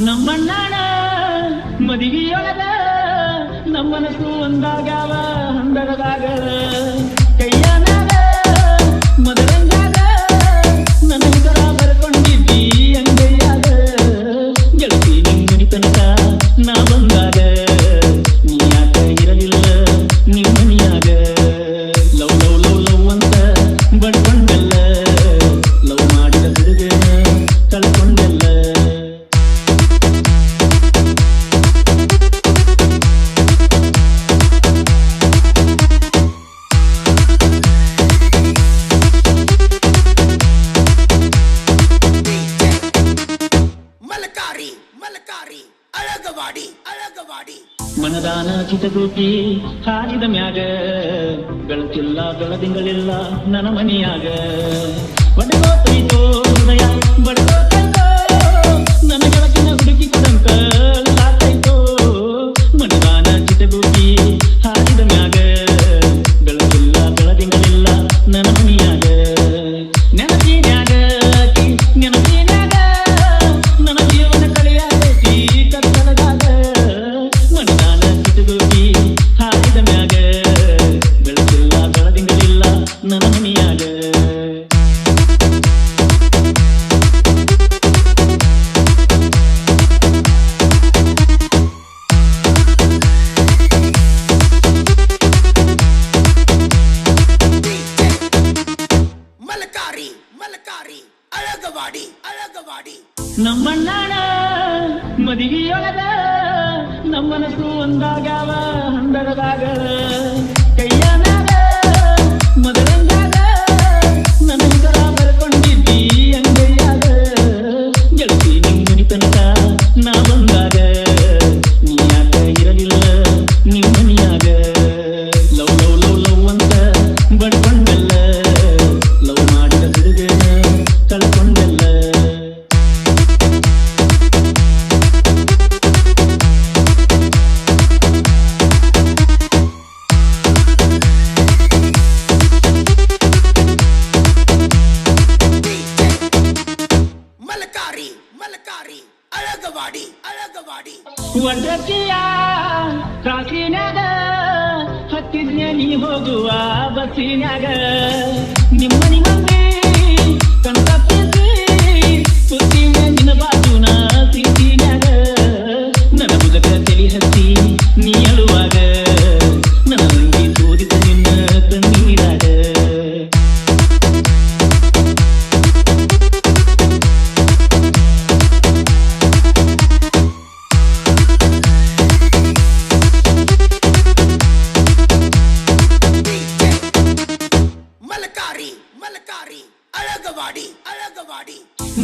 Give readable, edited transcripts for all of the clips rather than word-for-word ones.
ನಮ್ಮಣ್ಣನ ಮದಿಗೆಯೊಳಗ ನಮ್ಮನಸು ಒಂದಾಗ್ಯಾವ ಹಂದರದಾಗ ಕೈಯನಾಗ ಮದರಂಗಾಗ ನನ್ನ ಹೆಸರ ಬರ್ಕೊಂಡಿದ್ದಿ ಅಂಗೈಯಾಗ ಗೆಳತಿ ನಿನ್ನ ತನಕ ನಾ ಬಂದಾಗ ನೀ ಯಾಕ ಇರಲಿಲ್ಲ ನಿಮ್ಮ ಮನಿಯಾಗ ಲವ್ ಲವ್ ಲವ್ ಲವ್ ಅಂತ ಬಡ್ಕೊಂಡಲ್ಲ ಲವ್ ಮಾಡಿದ ಹುಡುಗನ ಕಳ್ಕೊಂಡಲ್ಲ ಮನದಾನ ಚಿತಗೂಟಿ ಹಾರಿದ ಮ್ಯಾಗ ಬೆಳಕಿಲ್ಲ ಬೆಳದಿಂಗಳಿಲ್ಲ ನನ್ನ ಮನಿಯಾಗ ಬಡಗೋತೈತೋ ಹೃದಯ ಬಡಗೋತೈತೋ ನನ್ನ ಗೆಳತಿನ ಹುಡುಕಿ ಕೊಡಂಕ ಸಾಕೈತೋ ಮನದಾನ ಚಿತಗೂಟಿ ಹಾರಿದ ಮ್ಯಾಗ ಬೆಳಕಿಲ್ಲ ಬೆಳದಿಂಗಳಿಲ್ಲ ನನ್ನ ಮನಿಯಾಗ ನೆನಪಿನ್ಯಾಗ ನೆನಪಿನ್ಯಾಗ ನನ್ನ ಜೀವನ ಕಳೆಯಾಗೈತಿ ಕತ್ತಲದಾಗ ಮನದಾನ ಚಿತಗೂಟಿ ಹಾರಿದ ಮ್ಯಾಗ ಬೆಳಕಿಲ್ಲ ಬೆಳದಿಂಗಳಿಲ್ಲ ನನ್ನ ಮನಿಯಾಗ ನಮ್ಮಣ್ಣನ ಮದಿಗೆಯೊಳಗ ನಮ್ಮನಸು ಒಂದಾಗ್ಯಾವ ಹಂದರದಾಗ ಕೈಯನಾಗ ಮದರಂಗಾಗ ನನ್ನ ಹೆಸರ ಬರ್ಕೊಂಡಿದ್ದಿ ಅಂಗೈಯಾಗ ಗೆಳತಿ ನಿಮ್ಮನಿ ತನಕ ನಾ ಬಂದಾಗ ನೀ ಯಾಕ ಇರಲಿಲ್ಲ ನಿಮ್ಮ ಮನಿಯಾಗ ಲವ್ ಲವ್ ಲವ್ ಲವ್ ಅಂತ ಬಡ್ಕೊಂಡಲ್ಲ ಲವ್ ಮಾಡಿದ ಹುಡುಗನ ಕಳ್ಕೊಂಡಲ್ಲ ಒಡ್ರತಿಯ ಕಾಸಿನ್ಯಾಗ ಹತ್ತಿದ್ನೆ ನೀ ಹೋಗುವ ಬಸ್ಸಿನ್ಯಾಗ ನಿಮ್ಮನಿ ಮಂದಿ ಕಣ್ತಪ್ಪಿಸಿ ಸುತ್ತಿನ ನಿನ್ನ ಬಾಜುನ ಸಿಟ್ಟಿನ್ಯಾಗ ನನ್ನ ಬುಜಕ ತಲಿ ಹತ್ತಿ ನೀ ಅಳುವಾಗ ನನ್ನ ನಂಗಿ ಸೋದಿದ ನಿನ್ನ ಕಣ್ಣೀರಾಗ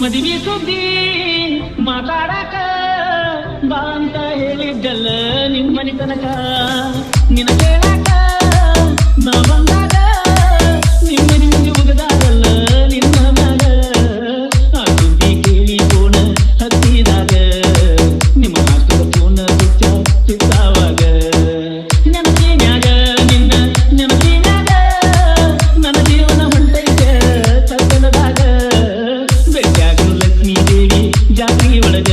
ಮದುವೆ ಸುದ್ದಿ ಮಾತಾಡಕ ಬಾ ಅಂತ ಹೇಳಿದ್ದಲ್ಲ ನಿಮ್ಮನಿ ತನಕ ನಿನ್ನ ಕೇಳಾಕ ನಾ ಬಂದಾಗ ನಿಮ್ಮನಿ ಮುಂದೆ ಉಗದಾಗಲ್ಲ ನಿನ್ನ ಮ್ಯಾಗ ಆ ಸುದ್ದಿ ಕೇಳಿ ಫೋನ ಹತ್ತಿದಾಗ ನಿಮ್ಮ ಹಾಸ್ಟೆಲ್ ಫೋನ ಸಿಕ್ತಾವಾಗ ನೆನಪಿನ್ಯಾಗ ನಿನ್ನ ನೆನಪಿನ್ಯಾಗ ನನ್ನ ಜೀವನ ಹೊಂಟೈತೆ ಕತ್ತಲದಾಗ ಬೆಟ್ಟಾಗು ಲಕ್ಷ್ಮೀ ದೇವಿ ಜಾತ್ರೆ ಒಳಗ